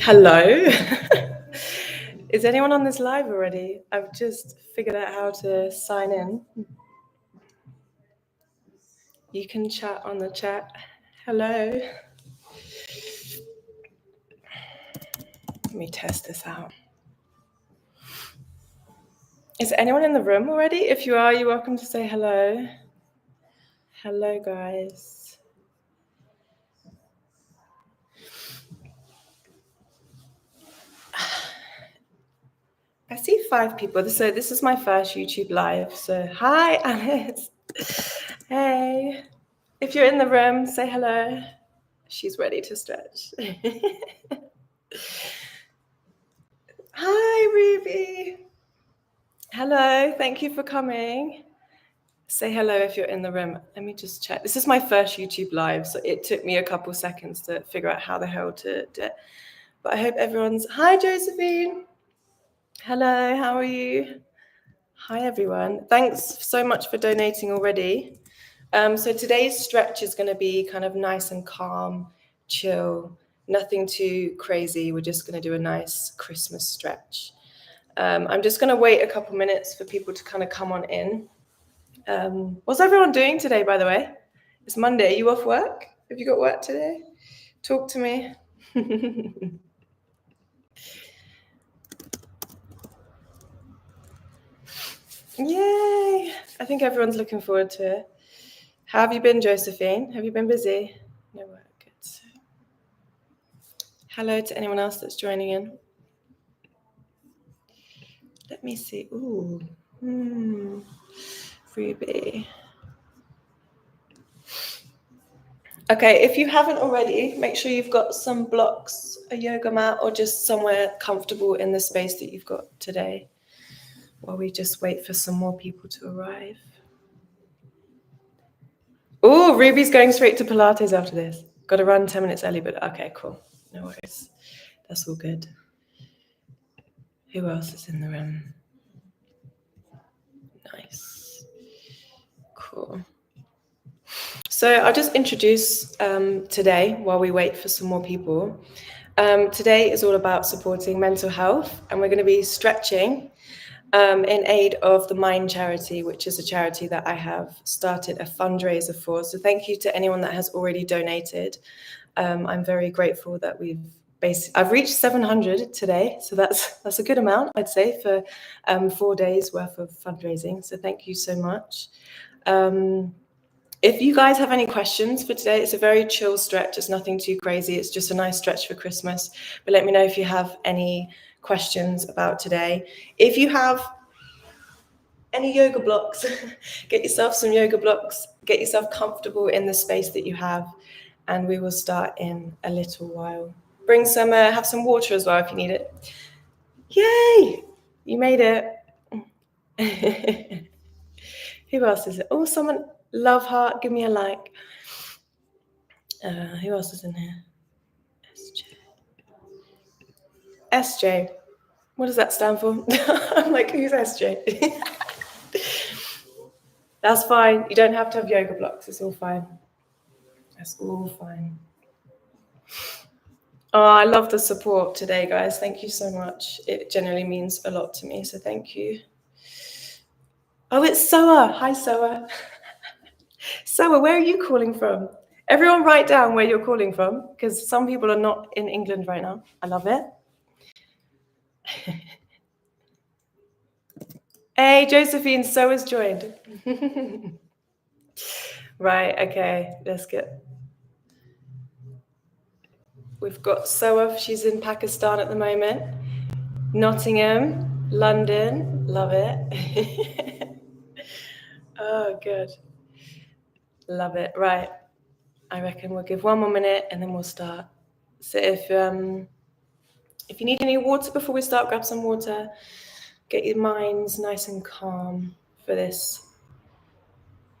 Hello. Is anyone on this live already? I've just figured out how to sign in. You can chat on the chat. Hello. Let me test this out. Is anyone in the room already? If you are, you're welcome to say hello. Hello, guys. I see 5 people. So this is my first YouTube live. So hi, Alice. Hey. If you're in the room, say hello. She's ready to stretch. Hi, Ruby. Hello, thank you for coming. Say hello if you're in the room. Let me just check. This is my first YouTube live, so it took me a couple seconds to figure out how the hell to do it. But I hope everyone's... Hi, Josephine. Hello, how are you? Hi, everyone. Thanks so much for donating already. So today's stretch is going to be kind of nice and calm, chill, nothing too crazy. We're just going to do a nice Christmas stretch. I'm just going to wait a couple minutes for people to kind of come on in. What's everyone doing today, by the way? It's Monday. Are you off work? Have you got work today? Talk to me. Yay! I think everyone's looking forward to it. How have you been, Josephine? Have you been busy? No work. Good. Hello to anyone else that's joining in. Let me see. Ooh. Freebie. Okay, if you haven't already, make sure you've got some blocks, a yoga mat, or just somewhere comfortable in the space that you've got today while we just wait for some more people to arrive. Oh, Ruby's going straight to Pilates after this. Got to run 10 minutes early, but okay, cool. No worries. That's all good. Who else is in the room? Nice. Cool. So I'll just introduce today while we wait for some more people. Today is all about supporting mental health, and we're going to be stretching in aid of the Mind charity, which is a charity that I have started a fundraiser for. So thank you to anyone that has already donated. I'm very grateful that I've reached 700 today, so that's a good amount, I'd say, for 4 days worth of fundraising. So thank you so much. If you guys have any questions for today, it's a very chill stretch. It's nothing too crazy. It's just a nice stretch for Christmas. But let me know if you have any questions about today. If you have any yoga blocks, get yourself some yoga blocks. Get yourself comfortable in the space that you have. And we will start in a little while. Bring some, have some water as well if you need it. Yay! You made it. Who else is it? Oh, someone... Love heart, give me a like. Who else is in here? SJ. What does that stand for? I'm like, who's SJ? That's fine. You don't have to have yoga blocks. It's all fine. That's all fine. Oh, I love the support today, guys. Thank you so much. It generally means a lot to me, so thank you. Oh, it's Soa. Hi, Soa. Soa, where are you calling from? Everyone write down where you're calling from, because some people are not in England right now. I love it. Hey, Josephine, Soa's joined. Right, okay, let's get... We've got Soa, she's in Pakistan at the moment. Nottingham, London, love it. Oh, good. Love it. Right. I reckon we'll give 1 more minute and then we'll start. So if you need any water before we start, grab some water. Get your minds nice and calm for this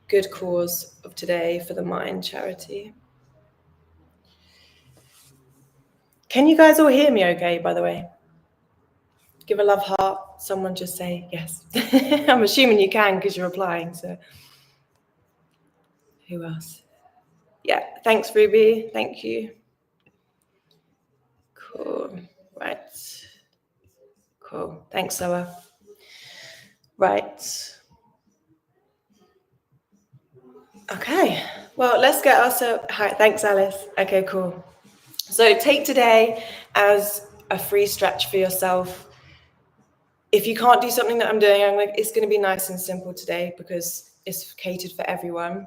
good cause of today for the Mind charity. Can you guys all hear me okay, by the way? Give a love heart. Someone just say yes. I'm assuming you can because you're replying. So who else? Yeah, thanks, Ruby. Thank you. Cool. Right. Cool. Thanks, Noah. Right. Okay. Well, let's get ourselves. Hi. Thanks, Alice. Okay, cool. So take today as a free stretch for yourself. If you can't do something that I'm doing, it's going to be nice and simple today because it's catered for everyone.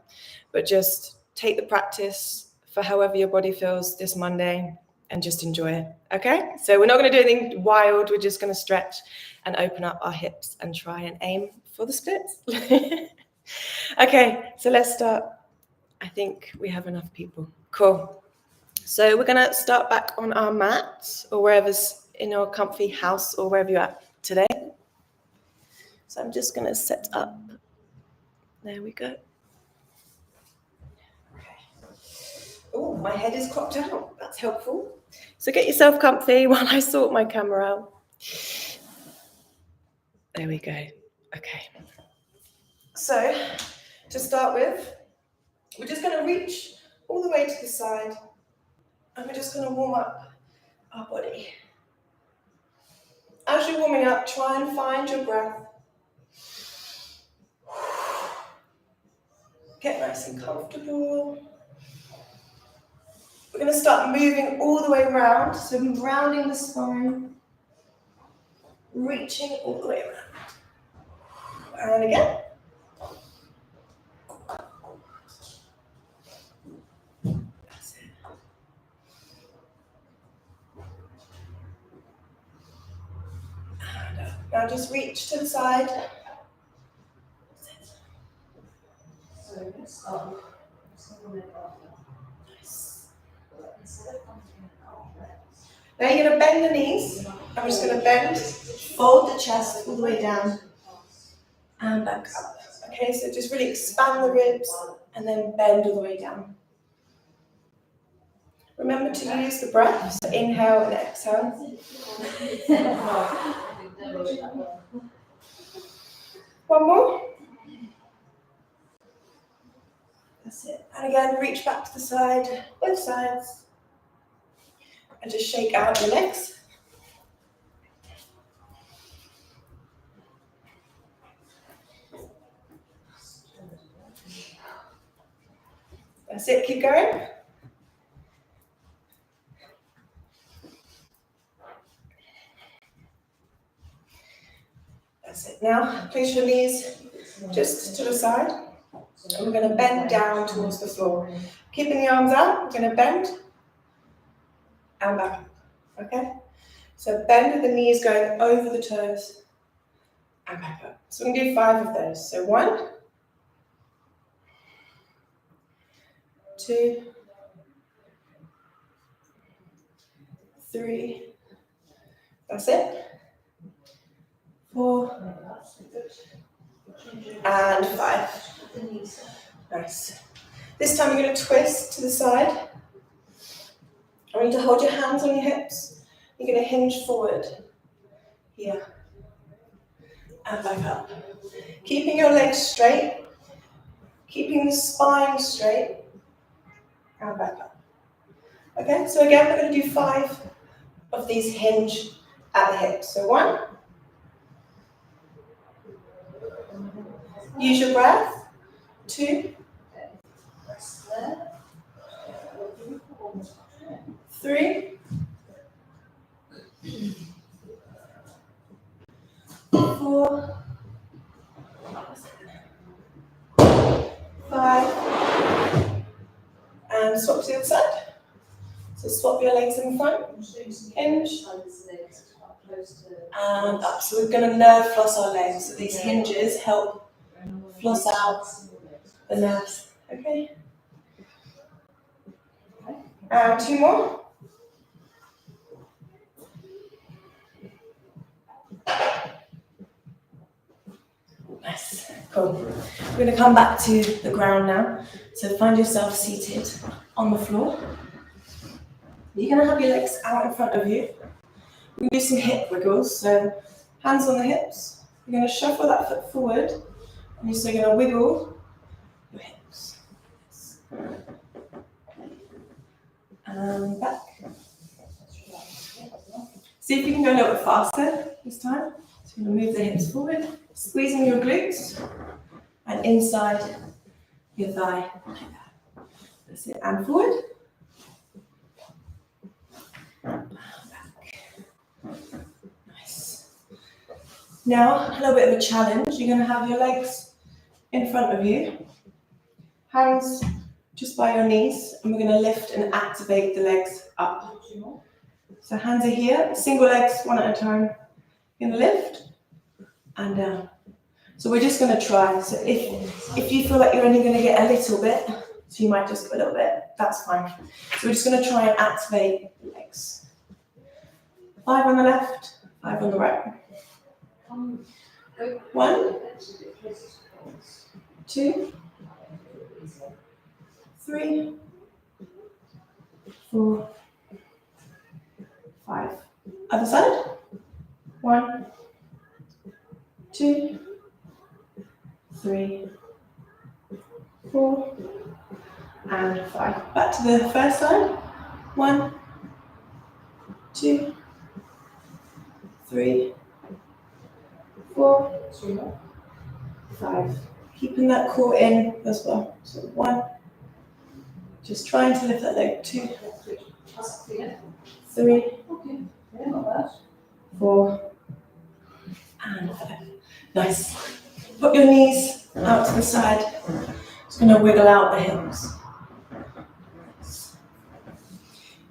But just take the practice for however your body feels this Monday and just enjoy it. Okay? So we're not going to do anything wild. We're just going to stretch and open up our hips and try and aim for the splits. Okay, so let's start. I think we have enough people. Cool. So we're going to start back on our mat or wherever's in your comfy house or wherever you're at today. So I'm just going to set up. There we go. Okay. Oh, my head is cropped out. That's helpful. So get yourself comfy while I sort my camera out. There we go. Okay. So to start with, we're just going to reach all the way to the side and we're just going to warm up our body. As you're warming up, try and find your breath. Get nice and comfortable. We're going to start moving all the way around, so rounding the spine, reaching all the way around. And again. That's it. And up. Now just reach to the side. Nice. Now you're going to bend the knees. I'm just going to bend, fold the chest all the way down and back up. Okay, so just really expand the ribs and then bend all the way down. Remember to use the breath, so inhale and exhale. One more. That's it. And again, reach back to the side, both sides. And just shake out your legs. That's it, keep going. That's it. Now, place your knees just to the side. And we're going to bend down towards the floor. Keeping the arms out, we're going to bend and back up. Okay? So bend with the knees going over the toes and back up. So we're going to do 5 of those. So 1, 2, 3. That's it. 4 and 5. Nice. This time you're going to twist to the side. I want you to hold your hands on your hips. You're going to hinge forward. Here. And back up. Keeping your legs straight. Keeping the spine straight. And back up. Okay, so again we're going to do 5 of these hinge at the hips. So 1. Use your breath. 2. 3. 4. 5. And swap to the other side. So swap your legs in front. Hinge. And up. So we're going to nerve floss our legs. So these hinges help floss out the nerves. Okay. And 2 more. Nice. Cool. We're going to come back to the ground now. So find yourself seated on the floor. You're going to have your legs out in front of you. We're going to do some hip wiggles. So hands on the hips. You're going to shuffle that foot forward. And you're going to wiggle your hips. And back. See if you can go a little bit faster this time. So you're going to move the hips forward, squeezing your glutes, and inside your thigh. That's it, and forward. Back. Nice. Now, a little bit of a challenge. You're going to have your legs in front of you, hands just by your knees, and we're going to lift and activate the legs up. So hands are here, single legs, one at a time. You're going to lift and down. So we're just going to try. So if you feel like you're only going to get a little bit, so you might just go a little bit, that's fine. So we're just going to try and activate the legs. 5 on the left, 5 on the right. 1, 2, 3, 4, 5. Other side. 1, 2, 3, 4, and 5. Back to the first side. 1, 2, 3, 4, 5. Keeping that core in as well. So 1, just trying to lift that leg. 2, 3, 4, and 5. Nice. Put your knees out to the side. Just going to wiggle out the hips.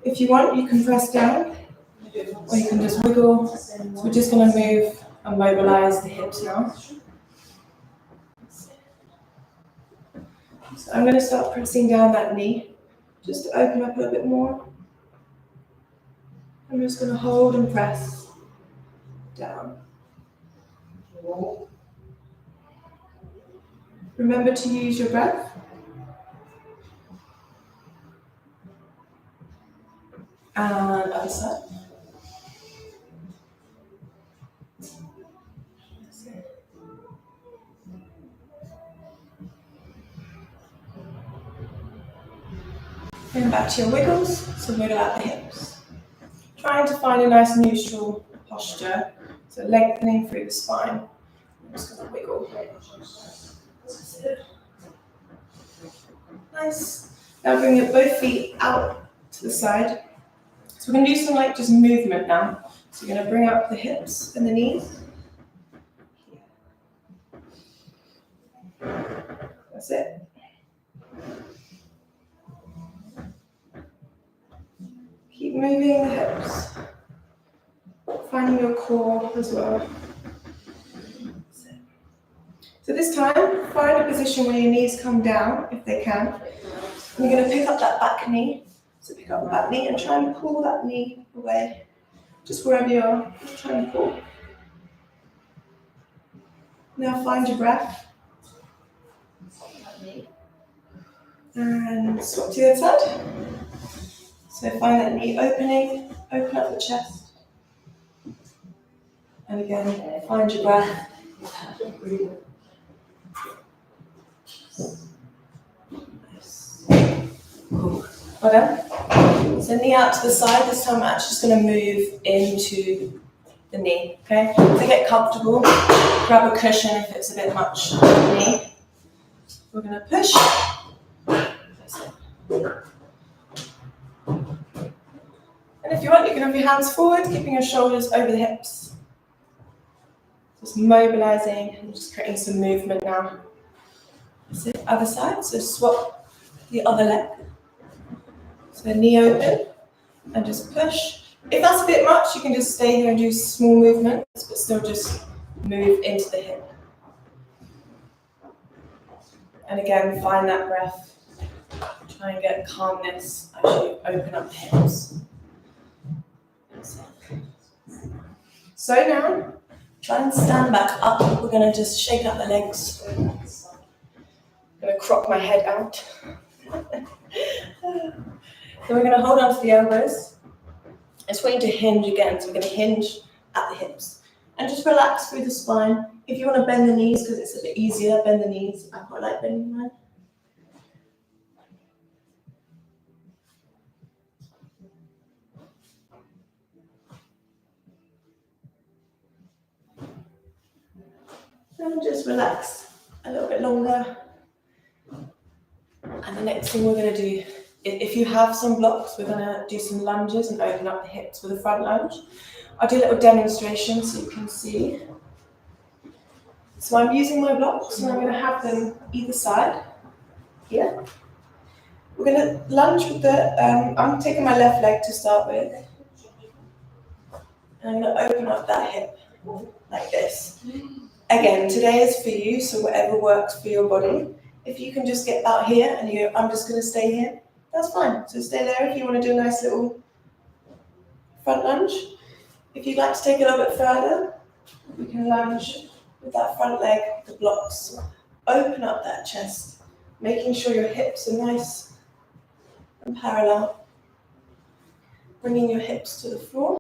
If you want, you can press down, or you can just wiggle. So we're just going to move and mobilize the hips now. So I'm going to start pressing down that knee, just to open up a little bit more. I'm just going to hold and press down. Remember to use your breath. And other side. Going back to your wiggles, so wiggle out the hips. Trying to find a nice neutral posture, so lengthening through the spine. I'm just going to wiggle. Nice. Now bring your both feet out to the side. So we're going to do some just movement now. So you're going to bring up the hips and the knees. That's it. Keep moving the hips. Finding your core as well. So this time, find a position where your knees come down, if they can. And you're going to pick up that back knee. So pick up the back knee and try and pull that knee away. Just wherever you are, just try and pull. Now find your breath. And swap to the other side. So find that knee opening, open up the chest. And again, find your breath. Cool. Well done. So knee out to the side. This time I'm actually just going to move into the knee. Okay? So get comfortable. Grab a cushion if it's a bit much on the knee. We're going to push. That's it. And if you want, you can have your hands forward, keeping your shoulders over the hips. Just mobilizing and just creating some movement now. That's it. Other side. So swap the other leg. So knee open and just push. If that's a bit much, you can just stay here and do small movements, but still just move into the hip. And again, find that breath. Try and get calmness as you open up the hips. So now, try and stand back up. We're going to just shake out the legs. I'm going to crop my head out. So we're going to hold on to the elbows. I just want you to hinge again. So we're going to hinge at the hips. And just relax through the spine. If you want to bend the knees, because it's a bit easier, bend the knees. I quite like bending mine. And just relax a little bit longer. And the next thing we're going to do, if you have some blocks, we're going to do some lunges and open up the hips with a front lunge. I'll do a little demonstration so you can see. So I'm using my blocks and I'm going to have them either side here. We're going to lunge with the, I'm taking my left leg to start with. And I'm going to open up that hip like this. Again, today is for you, so whatever works for your body. If you can just get out here and you go, I'm just going to stay here, that's fine. So stay there if you want to do a nice little front lunge. If you'd like to take it a little bit further, you can lunge with that front leg, the blocks. Open up that chest, making sure your hips are nice and parallel. Bringing your hips to the floor.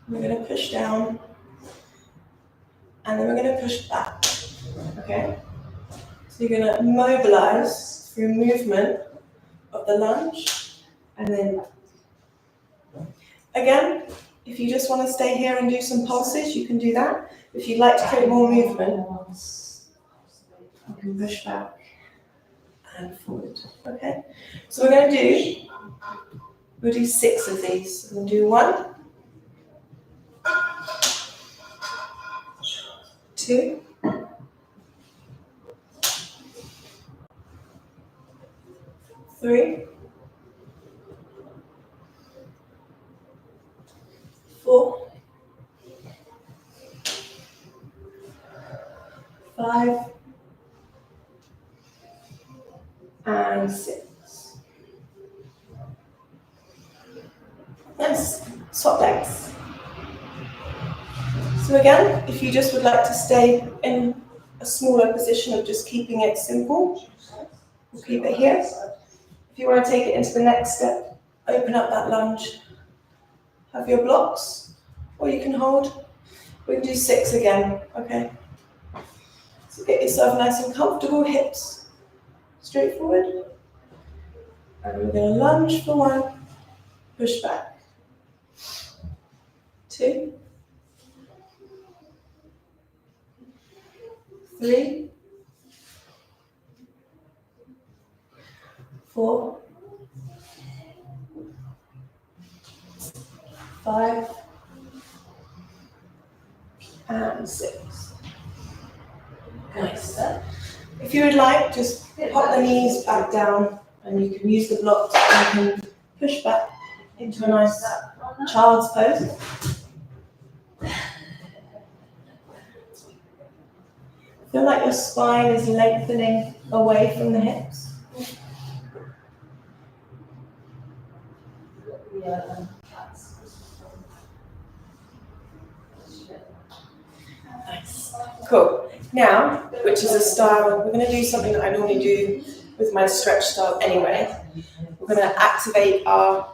We're going to push down, and then we're going to push back. Okay? So you're going to mobilize through movement of the lunge, and then again, if you just want to stay here and do some pulses, you can do that. If you'd like to create more movement, you can push back and forward. Okay? So we'll do 6 of these. We'll do 1, 2, 3, 4, 5, and 6. Nice. Swap legs. So again, if you just would like to stay in a smaller position of just keeping it simple, we'll keep it here. If you want to take it into the next step, open up that lunge. Have your blocks, or you can hold. We can do 6 again, okay? So get yourself nice and comfortable, hips straight forward. And we're going to lunge for 1, push back. 2, 3, 4, 5, and 6. Nice. If you would like, just pop the knees back down, and you can use the blocks and you can push back into a nice child's pose. Feel like your spine is lengthening away from the hips. Nice. Cool. Now, which is a style, we're going to do something that I normally do with my stretch style anyway. We're going to activate our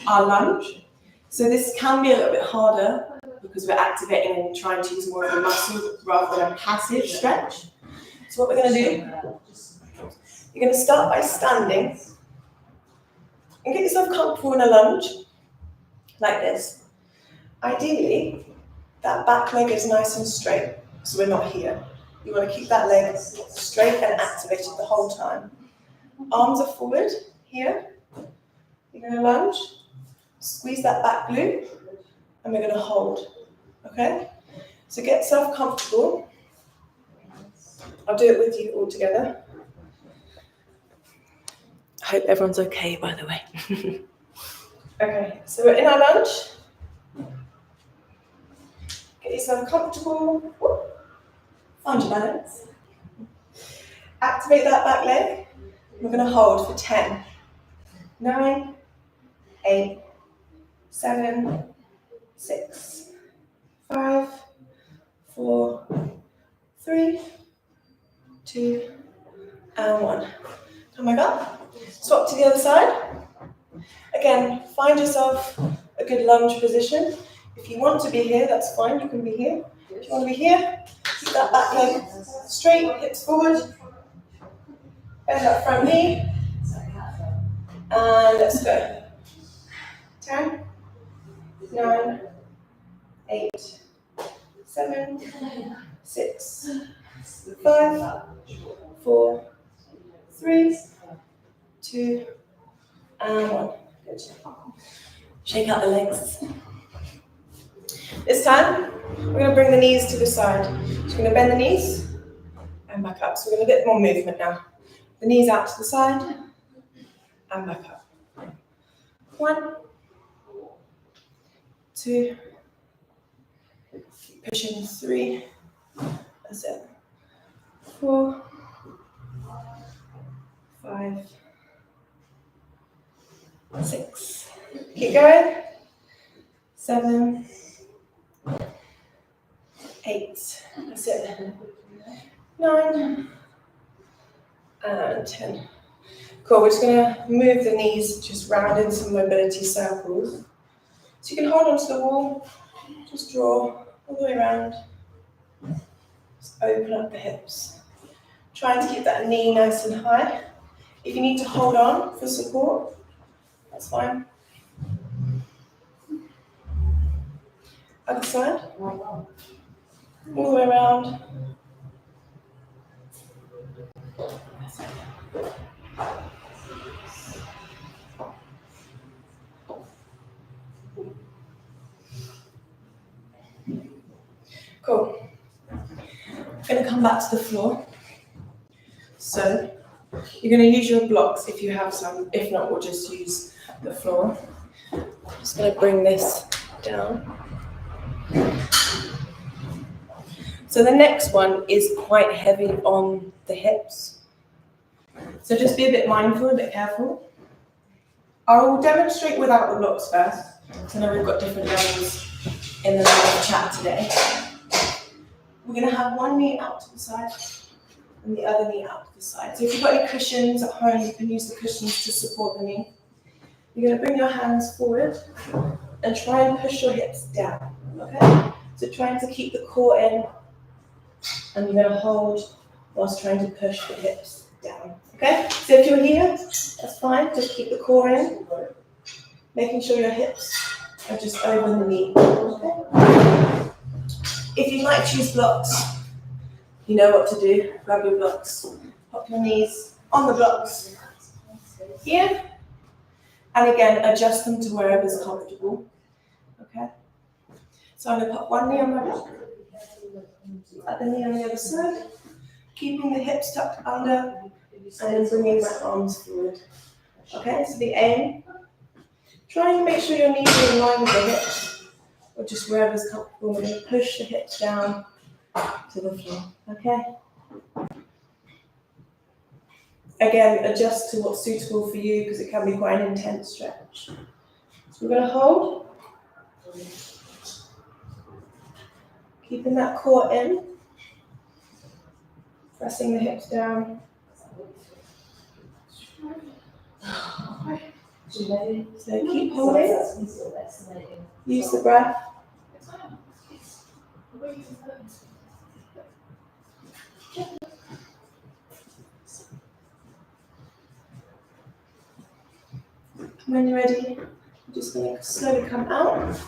lunge. So this can be a little bit harder because we're activating and trying to use more of the muscle rather than a passive stretch. So what we're going to do, you're going to start by standing and get yourself comfortable in a lunge like this. Ideally, that back leg is nice and straight, so we're not here. You want to keep that leg straight and activated the whole time. Arms are forward here. You're going to lunge, squeeze that back glute, and we're going to hold. Okay? So get yourself comfortable. I'll do it with you all together. I hope everyone's okay, by the way. Okay, so we're in our lunge. Get yourself comfortable. Find your balance. Activate that back leg. We're going to hold for 10, 9, 8, 7, 6, 5, 4, 3, 2, and 1. Come back up. Swap to the other side. Again, find yourself a good lunge position. If you want to be here, that's fine. You can be here. If you want to be here, keep that back leg straight, hips forward. Bend that front knee. And let's go. 10, 9, 8, 7, 6, 5, 4, 3, 2, and 1. Good. Shake out the legs. This time, we're going to bring the knees to the side. Just going to bend the knees and back up. So we're going to get a bit more movement now. The knees out to the side and back up. 1, 2, pushing 3, that's it. 4, 5, 6. Keep going. 7, 8. That's it. 9 and 10. Cool. We're just going to move the knees just round in some mobility circles. So you can hold onto the wall. Just draw all the way around. Just open up the hips. Trying to keep that knee nice and high. If you need to hold on for support, that's fine. Other side. All the way around. Cool. I'm going to come back to the floor. So you're going to use your blocks if you have some. If not, we'll just use the floor. I'm just going to bring this down. So the next one is quite heavy on the hips. So just be a bit mindful, a bit careful. I will demonstrate without the blocks first. So now we've got different levels in the live chat today. We're going to have one knee out to the side and the other knee out to the side. So if you've got any cushions at home, you can use the cushions to support the knee. You're going to bring your hands forward and try and push your hips down, okay? So trying to keep the core in, and you're going to hold whilst trying to push the hips down, okay? So if you're here, that's fine, just keep the core in, making sure your hips are just over the knee, okay? If you'd like to use blocks, you know what to do. Grab your blocks, pop your knees on the blocks here, and again, adjust them to wherever's comfortable, okay? So I'm going to put one knee on my block, at the knee on the other side, keeping the hips tucked under, and then bringing my arms forward. Okay, so the aim, trying to make sure your knees are in line with the hips, or just wherever's comfortable. We're going to push the hips down to the floor, okay? Again, adjust to what's suitable for you, because it can be quite an intense stretch. So we're going to hold, keeping that core in, pressing the hips down. So keep holding, use the breath. When you're ready, you're just going to slowly come out.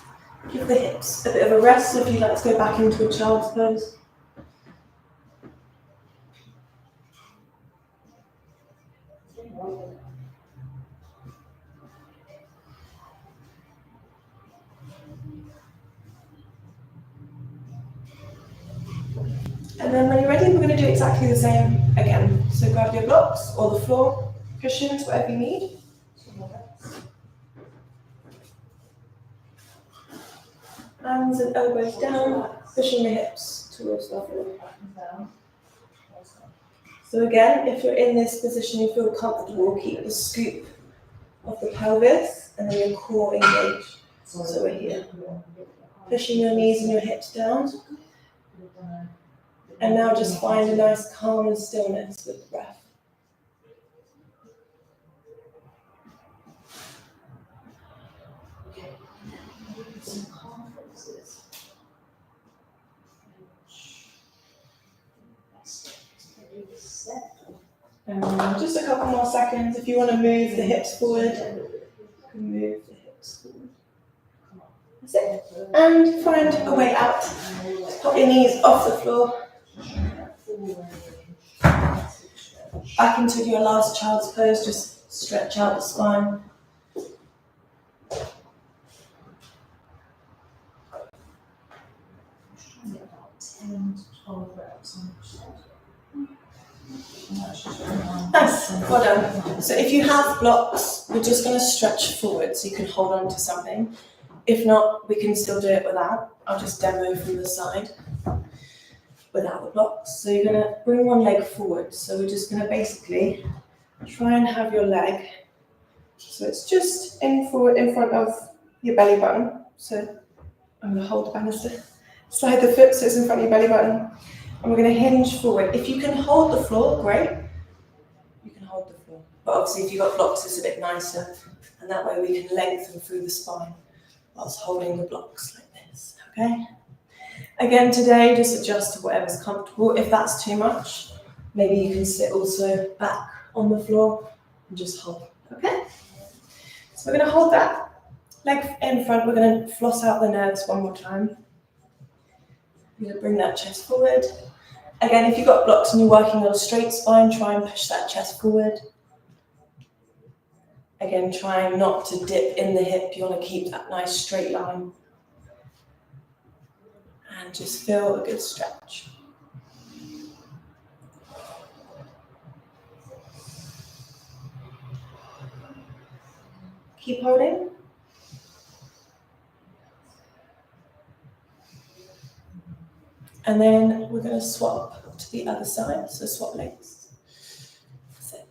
Give the hips a bit of a rest, so if you'd like to go back into a child's pose. And then when you're ready, we're going to do exactly the same again. So grab your blocks or the floor, cushions, whatever you need. Hands and elbows down, pushing the hips towards the floor. So again, if you're in this position, you feel comfortable, keep the scoop of the pelvis and then your core engaged. So we're here. Pushing your knees and your hips down. And now just find a nice calm and stillness with the breath. Just a couple more seconds. If you want to move the hips forward, you can move the hips forward. That's it. And find a way out. Pop your knees off the floor. Back into your last child's pose, just stretch out the spine. Nice, well done. So if you have blocks, we're just going to stretch forward so you can hold on to something. If not, we can still do it without. I'll just demo from the side without the blocks. So you're going to bring one leg forward. So we're just going to basically try and have your leg, so it's just in front of your belly button. So I'm going to hold the banister. Slide the foot so it's in front of your belly button. And we're going to hinge forward. If you can hold the floor, great. You can hold the floor. But obviously if you've got blocks, it's a bit nicer. And that way we can lengthen through the spine whilst holding the blocks like this, okay? Again, today, just adjust to whatever's comfortable. If that's too much, maybe you can sit also back on the floor and just hold, okay? So we're going to hold that leg in front. We're going to floss out the nerves one more time. You're going to bring that chest forward. Again, if you've got blocks and you're working on a straight spine, try and push that chest forward. Again, trying not to dip in the hip. You want to keep that nice straight line. And just feel a good stretch. Keep holding. And then we're going to swap to the other side, so swap legs. That's it.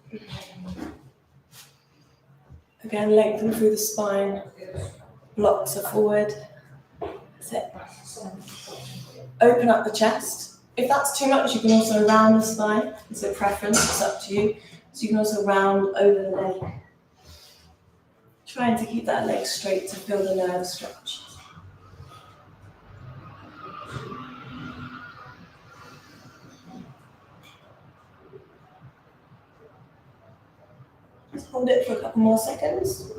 Again, lengthen through the spine, blocks are forward. That's it. Open up the chest. If that's too much, you can also round the spine. It's a preference, it's up to you. So you can also round over the leg. Trying to keep that leg straight to feel the nerve stretch. Just hold it for a couple more seconds.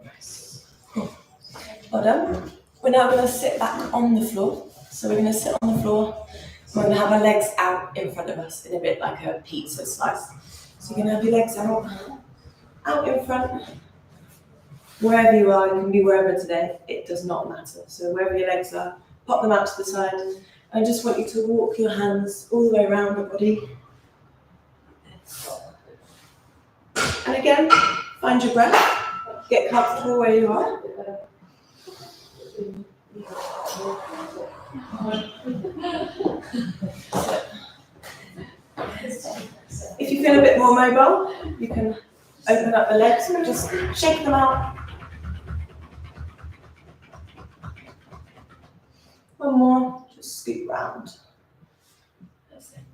Nice. Well done. We're now going to sit back on the floor. So we're going to sit on the floor. We're going to have our legs out in front of us in a bit like a pizza slice. So you're going to have your legs out in front. Wherever you are, you can be wherever today, it does not matter. So wherever your legs are, pop them out to the side. I just want you to walk your hands all the way around the body. And again, find your breath, get comfortable where you are. If you feel a bit more mobile, you can open up the legs, just shake them out. One more, just scoot round. That's it.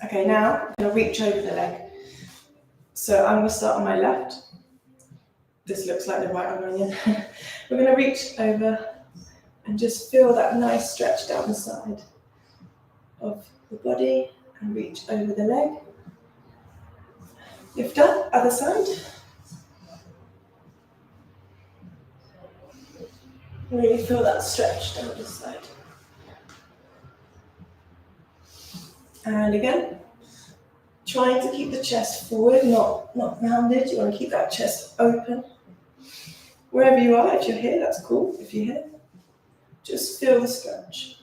Okay, now I'm going to reach over the leg. So I'm going to start on my left. This looks like the right arm onion. We're going to reach over and just feel that nice stretch down the side of the body and reach over the leg. Lift up, other side. Really feel that stretch down the side. And again, trying to keep the chest forward, not rounded. You want to keep that chest open. Wherever you are, if you're here, that's cool. If you're here, just feel the stretch.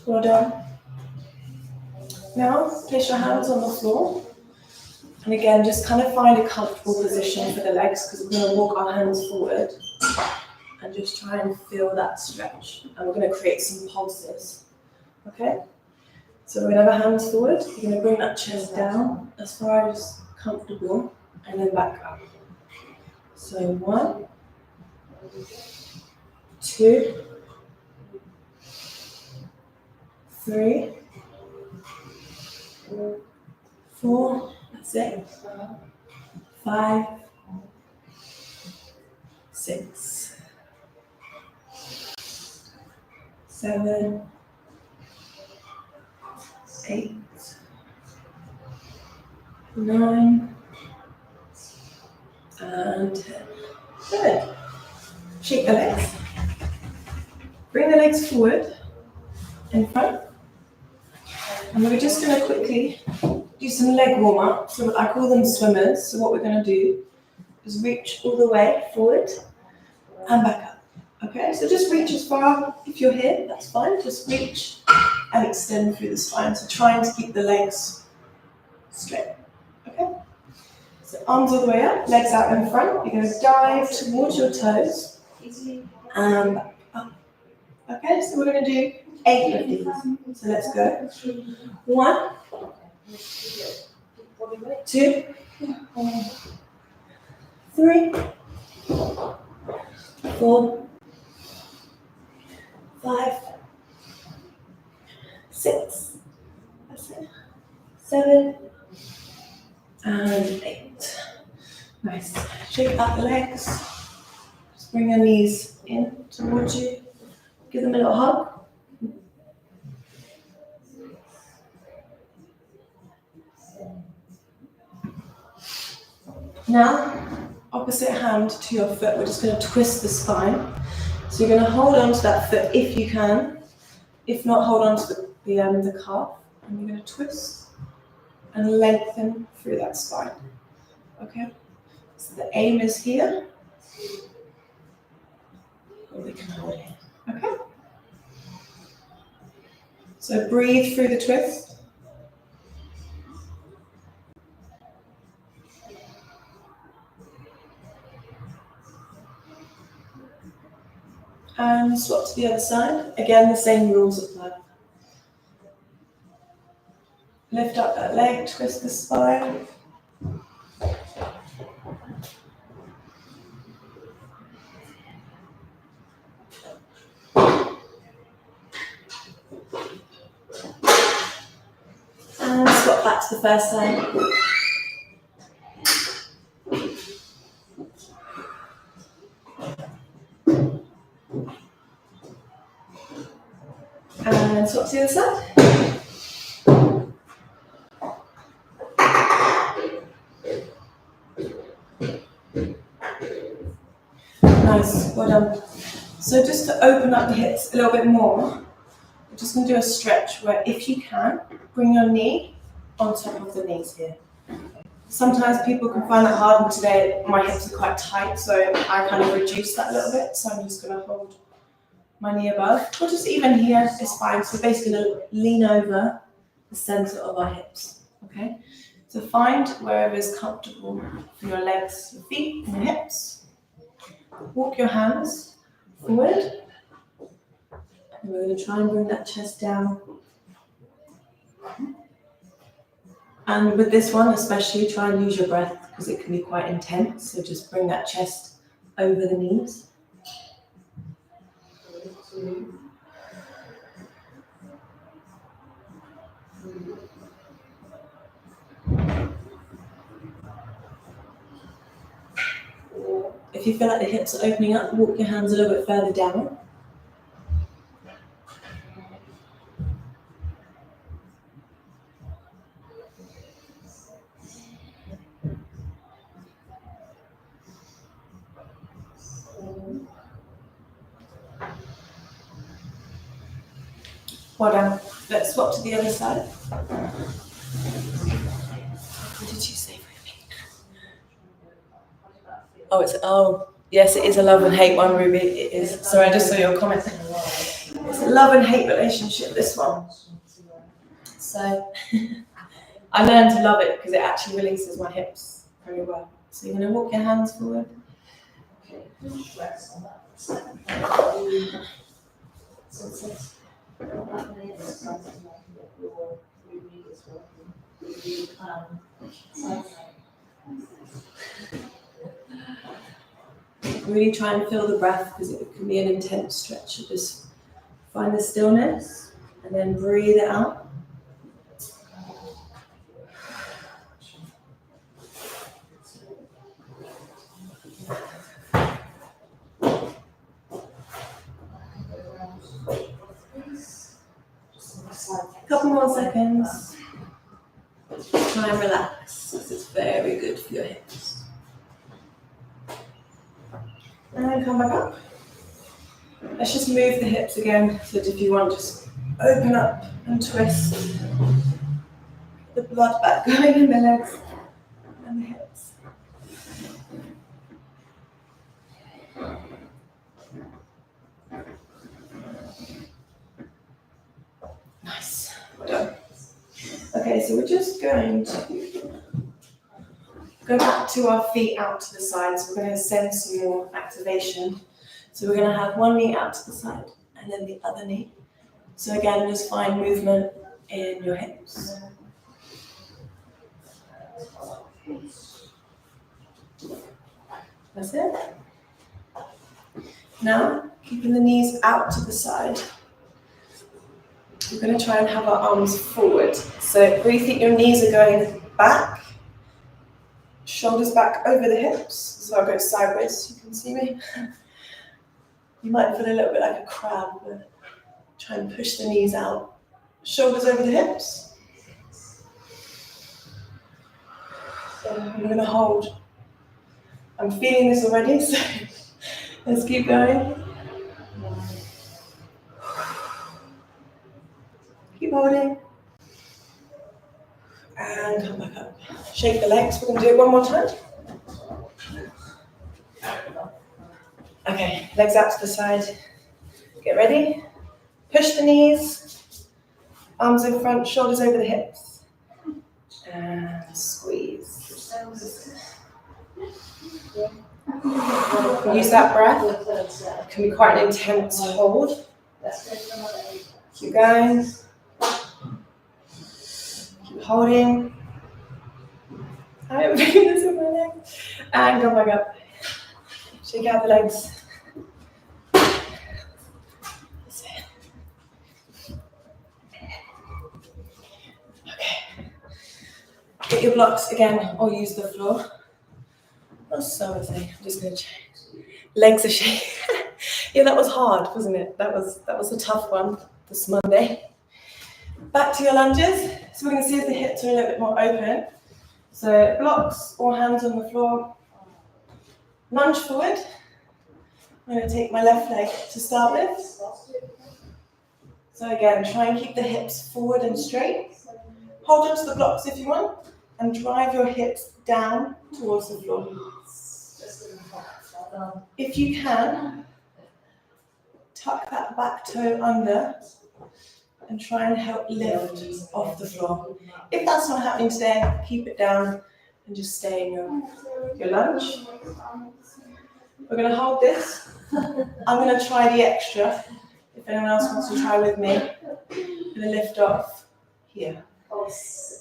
Well done. Now, place your hands on the floor. And again, just kind of find a comfortable position for the legs because we're going to walk our hands forward and just try and feel that stretch. And we're going to create some pulses. Okay? So we're going to have our hands forward. We're going to bring that chest down as far as comfortable and then back up. So 1, 2, 3, 4, that's it, 5, 6, 7, 8, 9, and 10. Good. Shake the legs. Bring the legs forward in front. And we're just going to quickly do some leg warm-up. So I call them swimmers. So what we're going to do is reach all the way forward and back up. Okay, so just reach as far, if you're here, that's fine. Just reach and extend through the spine. So trying to keep the legs straight. Okay, so arms all the way up, legs out in front. You're going to dive towards your toes and back up. Okay, so we're going to do 8 of these. So let's go. 1, 2, 3, 4, 5, 6, that's it, 7, and 8. Nice. Shake out the legs. Just bring your knees in towards you. Give them a little hug. Now, opposite hand to your foot, we're just going to twist the spine. So you're going to hold on to that foot if you can. If not, hold on to the calf. And you're going to twist and lengthen through that spine. Okay? So the aim is here. Or we can hold it. Okay? So breathe through the twist. And swap to the other side. Again, the same rules apply. Lift up that leg, twist the spine. And swap back to the first side. And swap to the other side. Nice, well done. So just to open up the hips a little bit more, we're just going to do a stretch where if you can, bring your knee on top of the knees here. Sometimes people can find that hard, and today my hips are quite tight, so I kind of reduce that a little bit. So I'm just going to hold my knee above, or just even here is fine. So we're basically going to lean over the center of our hips, okay? So find wherever is comfortable for your legs, your feet, and your hips. Walk your hands forward. And we're going to try and bring that chest down. And with this one especially, try and use your breath because it can be quite intense. So just bring that chest over the knees. If you feel like the hips are opening up, walk your hands a little bit further down. Well done. Let's swap to the other side. What did you say for me? Yes, it is a love and hate one, Ruby. It is. Sorry, I just saw your comment. It's a love and hate relationship, this one. So I learned to love it because it actually releases my hips very well. So you're going to walk your hands forward. Really try and feel the breath because it can be an intense stretch. So just find the stillness and then breathe it out. A couple more seconds. Try and relax. This is very good for your hips. And then come back up. Let's just move the hips again. So if you want, just open up and twist the blood back going in the legs and the hips. Nice. Well done. Okay, so we're just going to go back to our feet out to the side. So we're going to send some more activation. So we're going to have one knee out to the side and then the other knee. So again, just find movement in your hips. That's it. Now, keeping the knees out to the side. We're going to try and have our arms forward. So breathe, think your knees are going back. Shoulders back over the hips. So I'll go sideways so you can see me. You might feel a little bit like a crab, but try and push the knees out. Shoulders over the hips. So I'm going to hold. I'm feeling this already, so let's keep going. Keep holding. And come back up. Shake the legs. We're going to do it one more time. Okay, legs out to the side. Get ready. Push the knees. Arms in front, shoulders over the hips. And squeeze. Use that breath. It can be quite an intense hold. Keep going. Keep holding. I am doing this with my legs. And come back up. Shake out the legs. Okay. Get your blocks again or use the floor. Not so easy. I'm just going to change. Legs are shaking. Yeah, that was hard, wasn't it? That was a tough one this Monday. Back to your lunges. So we're going to see if the hips are a little bit more open. So blocks or hands on the floor. Lunge forward. I'm going to take my left leg to start with. So again, try and keep the hips forward and straight. Hold on to the blocks if you want, and drive your hips down towards the floor. If you can, tuck that back toe under and try and help lift off the floor. If that's not happening today, keep it down and just stay in your lunge. We're going to hold this. I'm going to try the extra. If anyone else wants to try with me, I'm going to lift off here.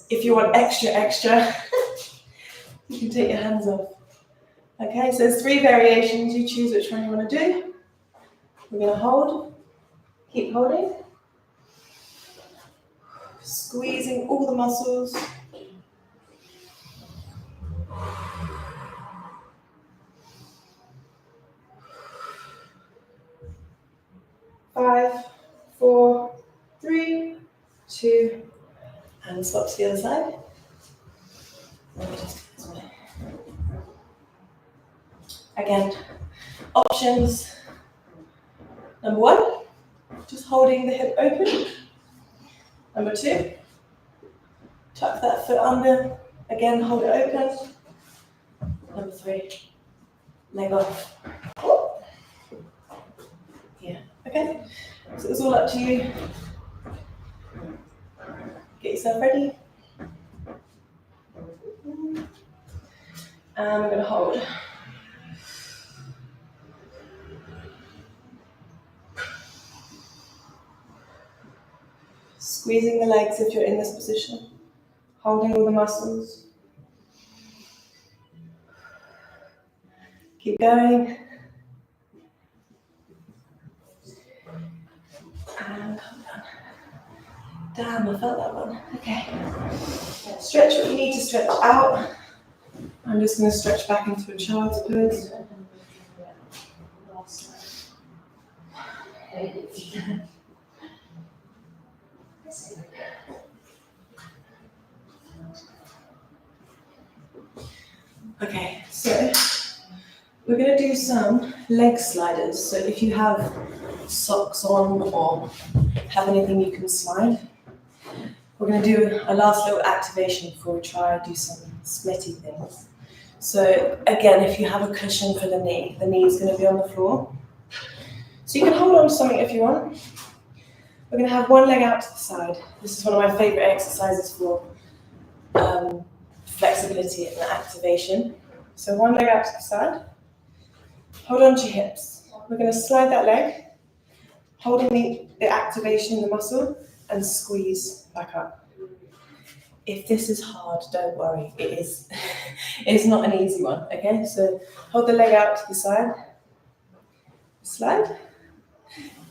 If you want extra, you can take your hands off. Okay, so there's 3 variations. You choose which one you want to do. We're going to hold. Keep holding. Squeezing all the muscles. Five, 4, 3, 2, and swap to the other side. Again, options. Number 1, just holding the hip open. Number 2, tuck that foot under. Again, hold it open. Number 3, leg off. Yeah, okay. So it's all up to you. Get yourself ready. And we're going to hold. Squeezing the legs if you're in this position. Holding all the muscles. Keep going. And come down. Damn, I felt that one. Okay. Stretch what you need to stretch out. I'm just going to stretch back into a child's pose. Okay, so we're going to do some leg sliders. So if you have socks on or have anything you can slide, we're going to do a last little activation before we try and do some splitty things. So again, if you have a cushion for the knee is going to be on the floor. So you can hold on to something if you want. We're going to have one leg out to the side. This is one of my favorite exercises for flexibility and activation. So one leg out to the side. Hold on to your hips. We're going to slide that leg, holding the activation in the muscle, and squeeze back up. If this is hard, don't worry. It is. It's not an easy one. Okay, so hold the leg out to the side, slide,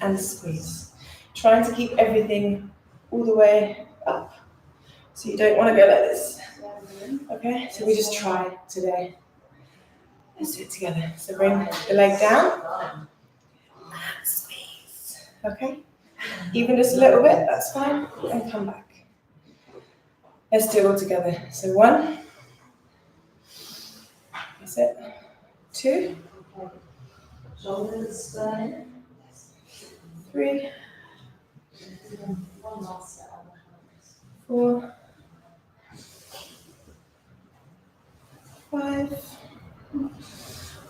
and squeeze. Trying to keep everything all the way up. So you don't want to go like this. Okay, so we just try today. Let's do it together. So bring the leg down and squeeze. Okay, even just a little bit, that's fine, and come back. Let's do it all together. So 1, that's it. 2, 3, 4, 5,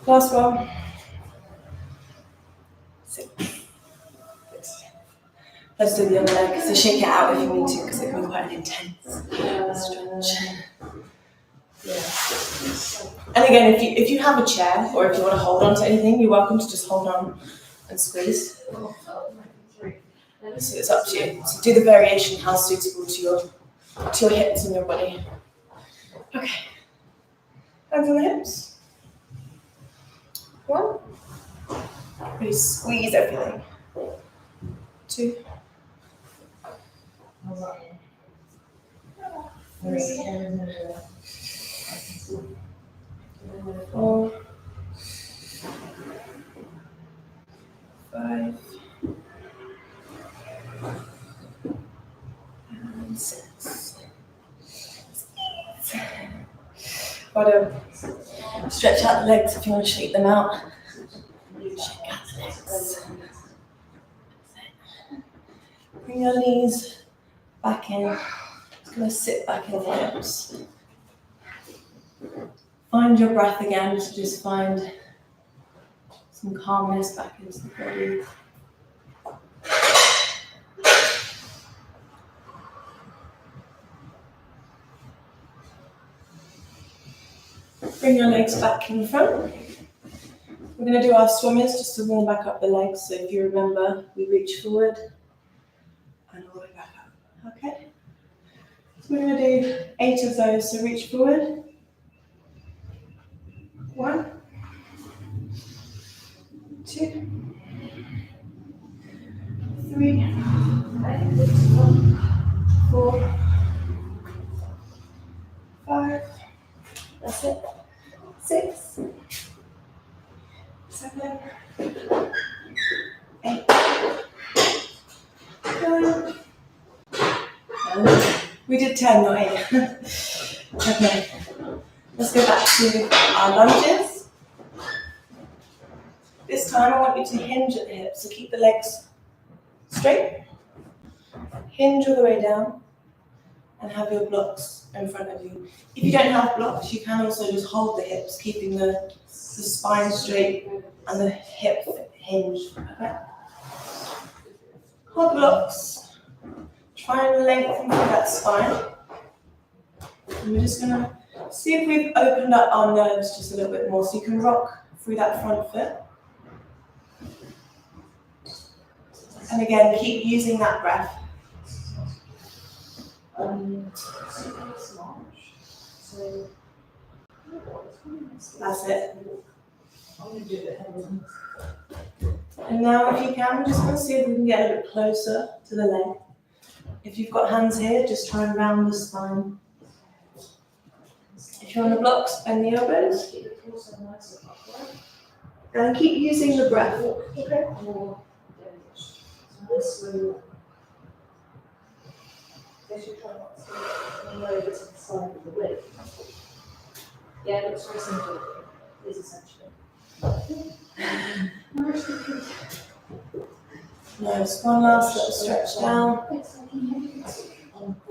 last one, 6. Let's do the other leg. So shake it out if you need to, because it can be quite an intense stretch. And again, if you have a chair or if you want to hold on to anything, you're welcome to just hold on and squeeze. So it's up to you. So do the variation how suitable to your hips and your body. Okay. Hands on the hips. 1. Really squeeze everything. 2. 3. 4. 5. And 6. Got to stretch out the legs if you want to shake them out. Shake out the legs. Bring your knees back in. Just going to sit back in the hips. Find your breath again, so just find some calmness back into the body. Bring your legs back in front. We're going to do our swimmers just to warm back up the legs. So if you remember, we reach forward and all the way back up. Okay? So we're going to do 8 of those. So reach forward. 1, 2, 3, 4, 5. That's it. 6, 7, 8, 9. We did 10, not 8. Okay. Let's go back to our lunges. This time I want you to hinge at the hips, so keep the legs straight. Hinge all the way down and have your blocks in front of you. If you don't have blocks, you can also just hold the hips, keeping the spine straight and the hip hinged. Okay? Hold the blocks. Try and lengthen through that spine. And we're just going to see if we've opened up our nerves just a little bit more, so you can rock through that front foot. And again, keep using that breath. That's it. And now if you can, just going to see if we can get a bit closer to the leg. If you've got hands here, just try and round the spine. If you're on the blocks, bend the elbows. And keep using the breath. Okay. Yeah, it looks very simple. It is essentially. Nice. One last little stretch down.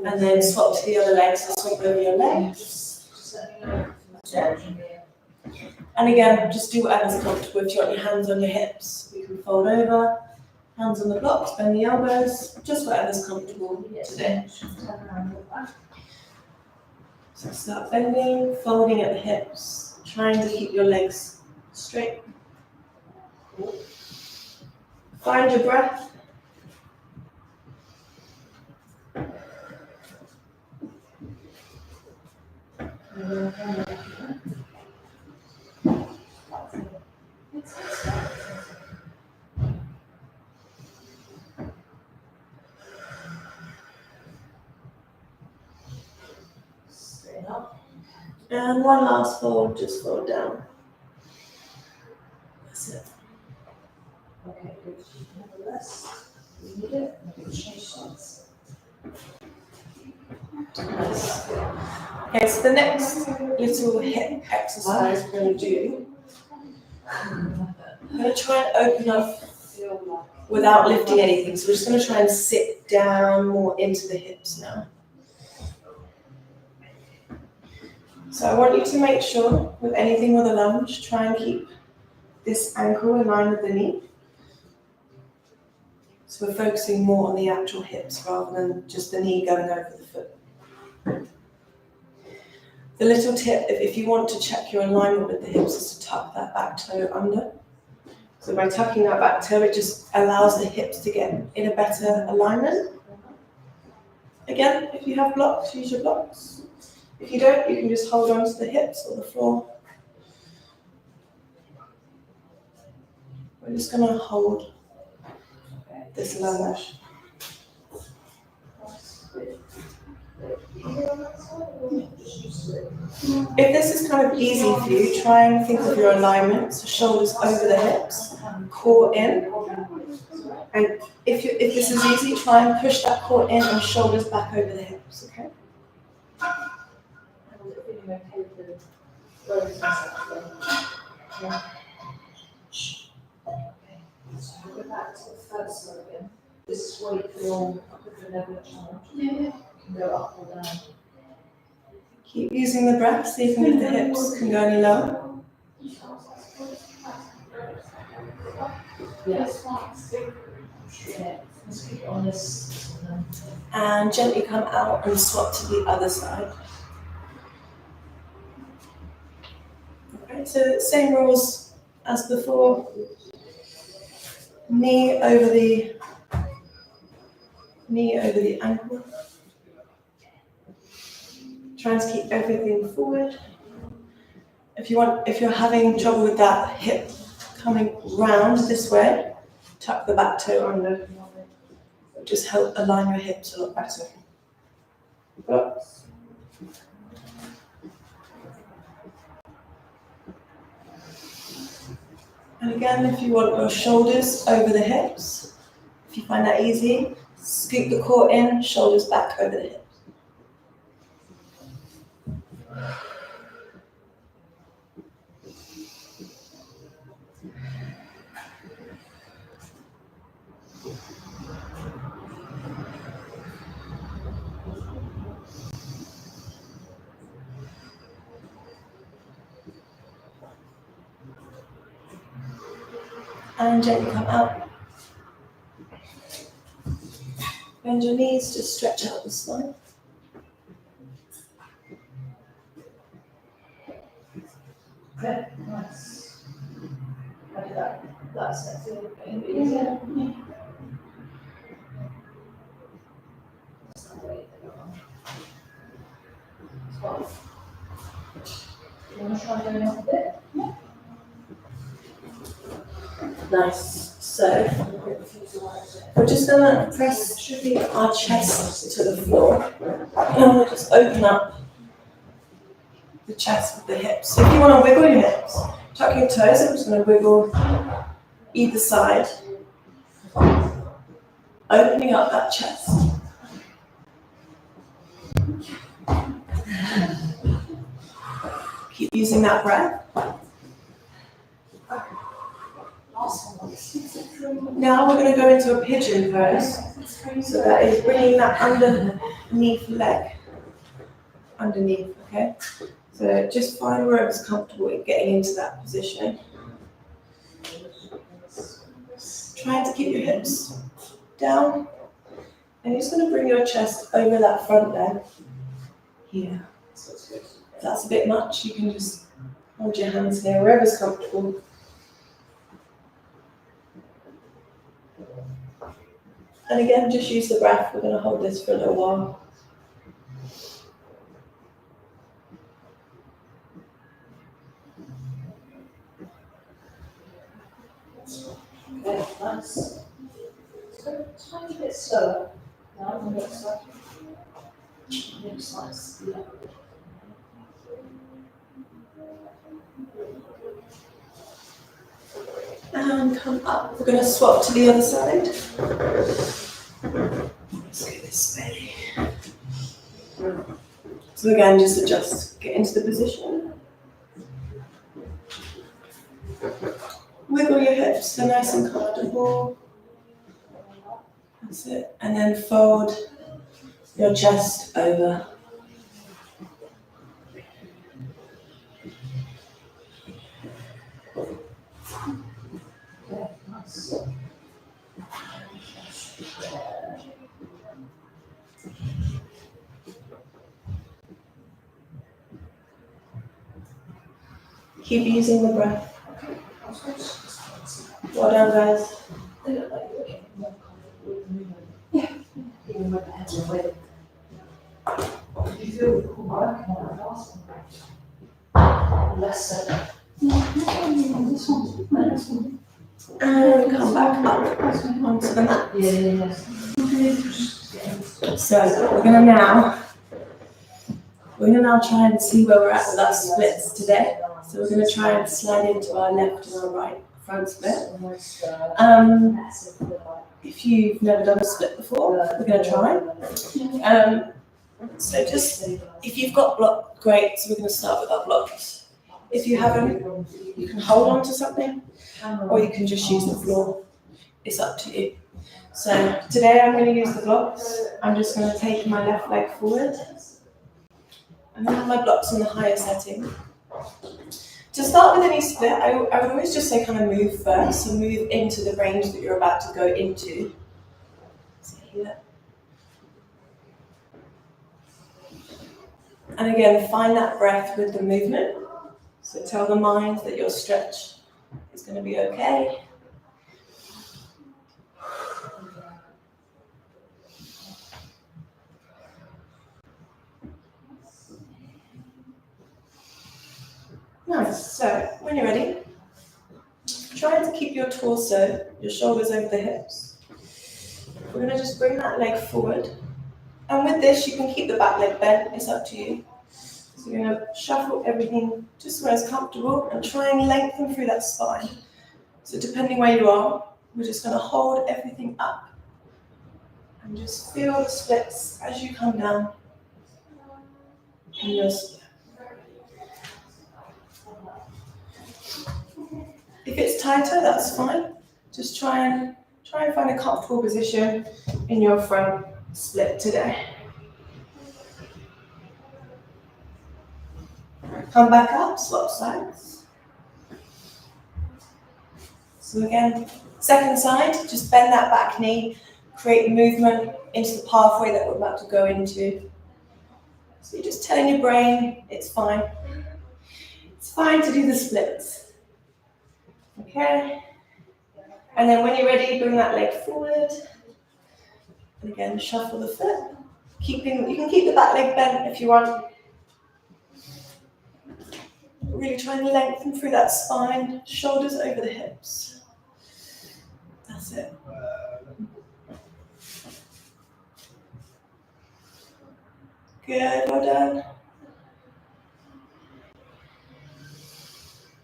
And then swap to the other leg. So swap over your legs. And again, just do whatever's comfortable. If you want your hands on your hips, we can fold over. Hands on the blocks, bend the elbows. Just whatever's comfortable today. So start bending, folding at the hips, trying to keep your legs straight. Find your breath. Straight up. And one last fold, just fold down. That's it. Okay, good. Have a rest. You need it. Maybe change sides. Nice. Okay, so the next little hip exercise we're going to do, I'm going to try and open up without lifting anything. So we're just going to try and sit down more into the hips now. So I want you to make sure with anything with a lunge, try and keep this ankle in line with the knee. So we're focusing more on the actual hips rather than just the knee going over the foot. The little tip, if you want to check your alignment with the hips, is to tuck that back toe under. So by tucking that back toe, it just allows the hips to get in a better alignment. Again, if you have blocks, use your blocks. If you don't, you can just hold on to the hips or the floor. We're just going to hold this lunge. If this is kind of easy for you, try and think of your alignment. So shoulders over the hips, core in. And if this is easy, try and push that core in and shoulders back over the hips, okay? So go back to the first one again. This is where you feel up at the level of challenge. You can go up or down. Keep using the breath, see if the hips can go any lower. Yes. Yeah. Let's keep it on this. And gently come out and swap to the other side. Okay, so same rules as before. Knee over the ankle. Try and keep everything forward. If you're having trouble with that hip coming round this way, tuck the back toe under. It'll just help align your hips a lot better. Blocks. And again, if you want your shoulders over the hips, if you find that easy, scoop the core in, shoulders back over the hips. And gently come out. Bend your knees, just stretch out the spine. Okay, nice. How did that's it. Feel a bit easier. That's not great. 12. You want to try going up a bit? Nice. So we're just going to press our chest to the floor, and we'll just open up the chest with the hips. So if you want to wiggle your hips, tuck your toes. I'm just going to wiggle either side, opening up that chest. Keep using that breath. Now we're going to go into a pigeon pose. So that is bringing that underneath leg underneath, okay? So just find wherever's comfortable in getting into that position. Trying to keep your hips down. And you're just going to bring your chest over that front leg here. If that's a bit much, you can just hold your hands here, wherever's comfortable. And again, just use the breath. We're going to hold this for a little while. Okay, nice. So a tiny bit slower. Now on the next side. Next side. Yeah. And come up. We're going to swap to the other side. Let's get this belly. So again, just adjust. Get into the position. Wiggle your hips, so nice and comfortable. That's it. And then fold your chest over. Okay, nice. Keep using the breath. Well done, guys. They look like you're getting more comfortable with the movement. Yeah. Even with the heads away. Did you feel working on that last one? Less so. This one. And come back up onto the mat. Yeah. So we're gonna now try and see where we're at with our splits today. So we're gonna try and slide into our left and our right front split. If you've never done a split before, we're gonna try. So just, if you've got block, great, so we're gonna start with our blocks. If you haven't, you can hold on to something, or you can just use the floor. It's up to you. So today I'm gonna use the blocks. I'm just gonna take my left leg forward. I'm gonna have my blocks in the higher setting. To start with any split, I would always just say kind of move first, so move into the range that you're about to go into. So here. And again, find that breath with the movement. So tell the mind that your stretch is going to be okay. Nice. So when you're ready, try to keep your torso, your shoulders over the hips. We're going to just bring that leg forward. And with this, you can keep the back leg bent. It's up to you. So you're going to shuffle everything just where it's comfortable and try and lengthen through that spine. So depending where you are, we're just going to hold everything up and just feel the splits as you come down in your split. If it's tighter, that's fine. Just try and find a comfortable position in your front split today. Come back up, swap sides. So again, second side, just bend that back knee, create movement into the pathway that we're about to go into. So you're just telling your brain, it's fine. It's fine to do the splits. Okay? And then when you're ready, bring that leg forward. And again, shuffle the foot. You can keep the back leg bent if you want. Really try and lengthen through that spine, shoulders over the hips. That's it. Good, well done.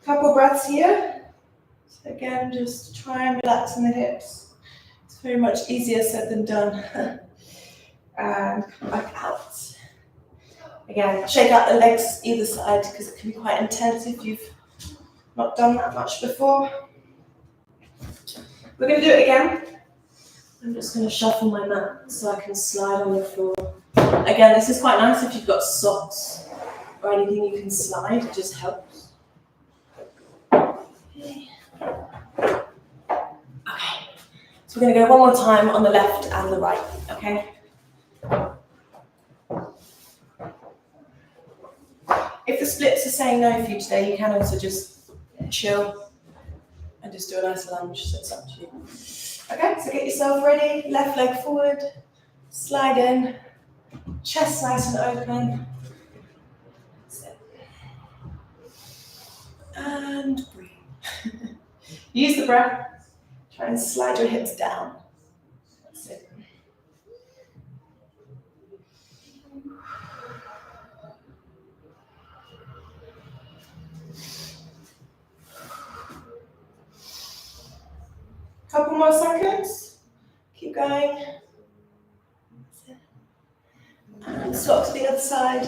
Couple breaths here. So again, just try and relax in the hips. It's very much easier said than done. And come back out. Again, shake out the legs either side because it can be quite intense if you've not done that much before. We're going to do it again. I'm just going to shuffle my mat so I can slide on the floor. Again, this is quite nice if you've got socks or anything you can slide, it just helps. Okay. So we're going to go one more time on the left and the right, okay? If the splits are saying no for you today, you can also just chill and just do a nice lunge, so it's up to you. Okay, so get yourself ready, left leg forward, slide in, chest nice and open. And breathe. Use the breath, try and slide your hips down. That's it. Couple more seconds. Keep going. And swap to the other side.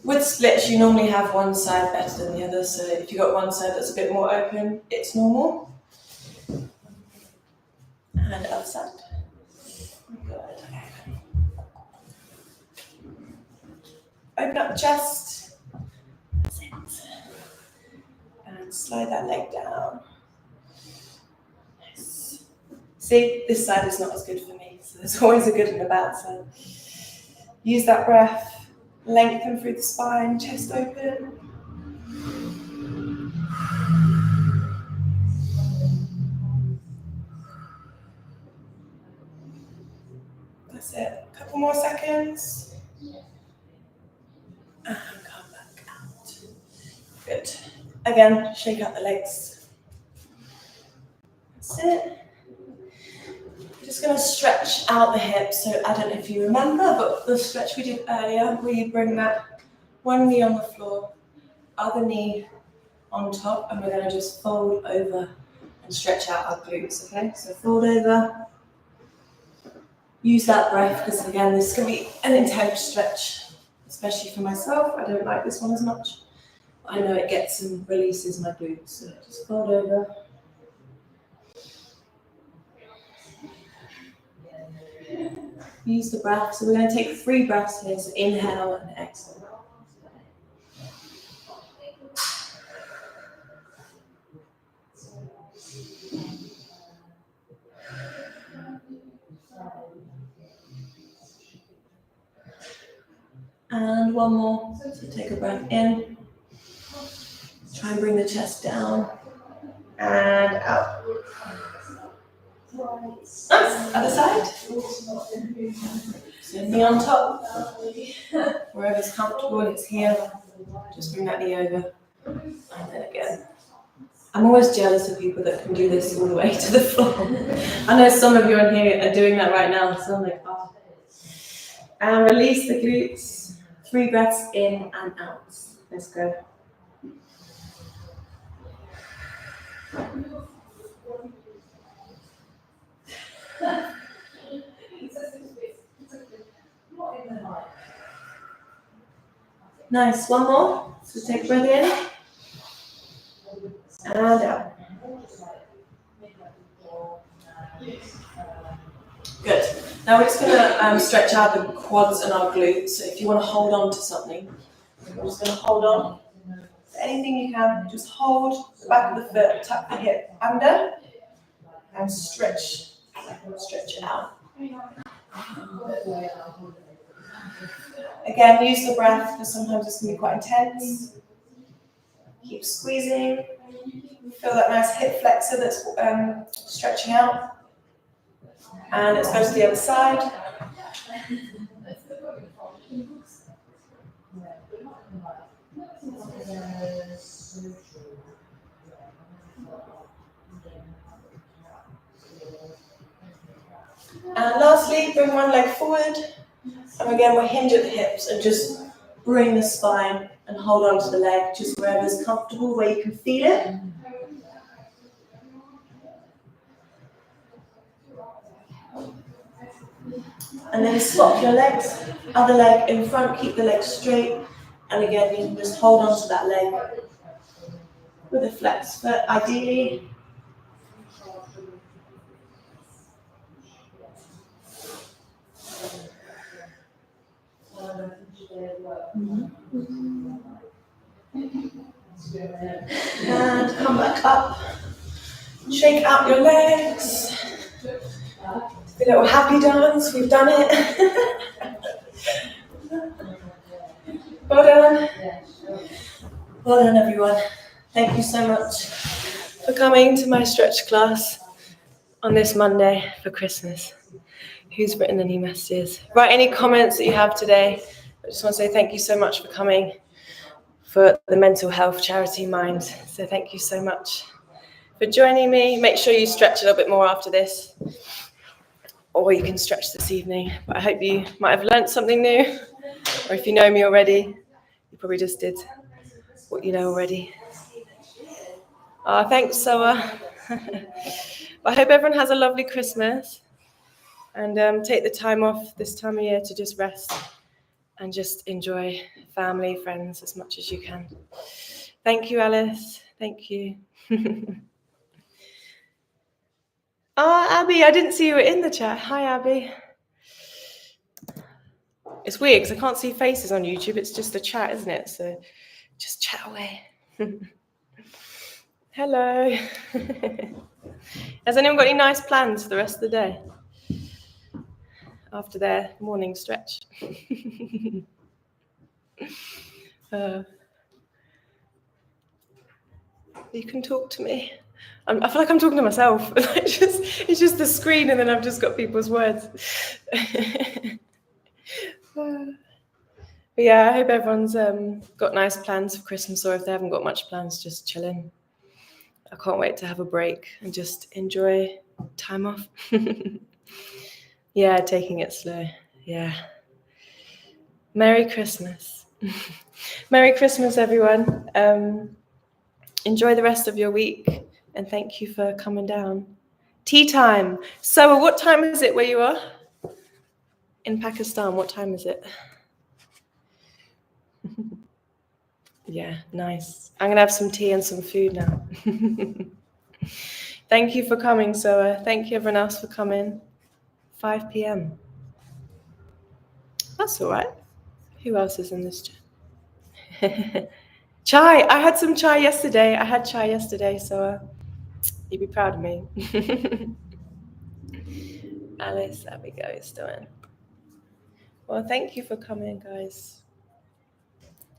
With splits, you normally have one side better than the other, so if you've got one side that's a bit more open, it's normal. And other side. Good. Open up the chest. That's it. And slide that leg down. Nice. See, this side is not as good for me, so there's always a good and a bad side. Use that breath. Lengthen through the spine, chest open. That's it. A couple more seconds. And come back out. Good. Again, shake out the legs. That's it. We're just going to stretch out the hips. So I don't know if you remember, but the stretch we did earlier, where you bring that one knee on the floor, other knee on top, and we're going to just fold over and stretch out our glutes, okay? So fold over. Use that breath, because again, this can be an intense stretch, especially for myself. I don't like this one as much. I know it gets and releases my glutes, so just fold over. Use the breath. So we're going to take 3 breaths here. So inhale and exhale. And one more. So take a breath in. Try and bring the chest down. And out. Nice. Other side. So knee on top. Wherever's comfortable, it's here. Just bring that knee over. And then again. I'm always jealous of people that can do this all the way to the floor. I know some of you in here are doing that right now, so I'm like, oh. And release the glutes. 3 breaths in and out. Let's go. Nice. One more. So take a breath in. And out. Good. Now we're just going to stretch out the quads and our glutes. So if you want to hold on to something, we're just going to hold on. So anything you can, just hold the back of the foot, tuck the hip under, and stretch. Stretch it out. Again, use the breath because sometimes it's going to be quite intense. Keep squeezing. Feel that nice hip flexor that's stretching out. And let's go to the other side. And lastly, bring one leg forward. And again, we'll hinge at the hips and just bring the spine and hold on to the leg, just wherever's comfortable, where you can feel it. And then swap your legs, other leg in front, keep the leg straight. And again, you can just hold on to that leg with a flex foot, ideally. And come back up. Shake out your legs. A little happy dance, we've done it. Well done. Well done, everyone. Thank you so much for coming to my stretch class on this Monday for Christmas. Who's written any messages? Write any comments that you have today. I just want to say thank you so much for coming for the mental health charity Mind. So thank you so much for joining me. Make sure you stretch a little bit more after this, or you can stretch this evening. But I hope you might have learnt something new, or if you know me already, you probably just did what you know already. Thanks, Soa. I hope everyone has a lovely Christmas, and take the time off this time of year to just rest and just enjoy family, friends as much as you can. Thank you, Alice. Thank you. Abby, I didn't see you were in the chat. Hi, Abby. It's weird because I can't see faces on YouTube. It's just a chat, isn't it? So just chat away. Hello. Has anyone got any nice plans for the rest of the day after their morning stretch? You can talk to me. I feel like I'm talking to myself. It's just the screen and then I've just got people's words. But yeah, I hope everyone's got nice plans for Christmas, or if they haven't got much plans, just chilling. I can't wait to have a break and just enjoy time off. Yeah, taking it slow. Yeah. Merry Christmas. Merry Christmas, everyone. Enjoy the rest of your week, and thank you for coming down. Tea time. So what time is it where you are? In Pakistan, what time is it? Yeah, nice. I'm going to have some tea and some food now. Thank you for coming, Soa. Thank you, everyone else, for coming. 5 p.m. That's all right. Who else is in this chat? Chai. I had some chai yesterday. So you'd be proud of me. Alice, there we go. It's still in. Well, thank you for coming, guys.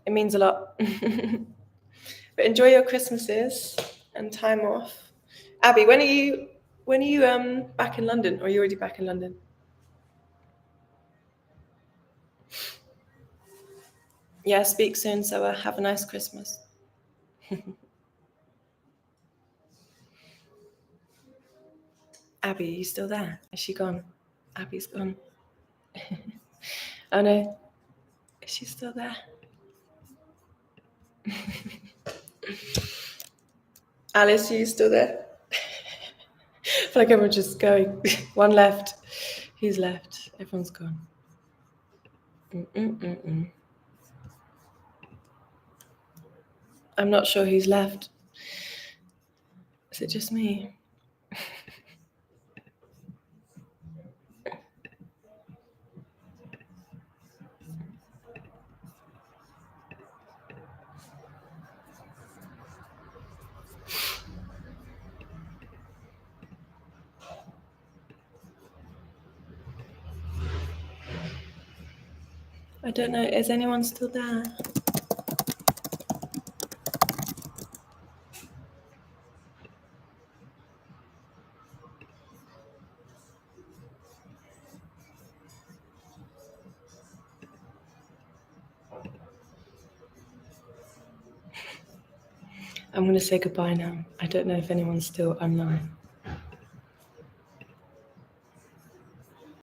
It means a lot. But enjoy your Christmases and time off. Abby, when are you back in London, or are you already back in London? Yeah, speak soon, so have a nice Christmas. Abby, are you still there? Is she gone? Abby's gone. Oh no, is she still there? Alice, are you still there? I feel like everyone's just going. One left. Who's left? Everyone's gone. I'm not sure who's left. Is it just me? I don't know. Is anyone still there? I'm going to say goodbye now. I don't know if anyone's still online.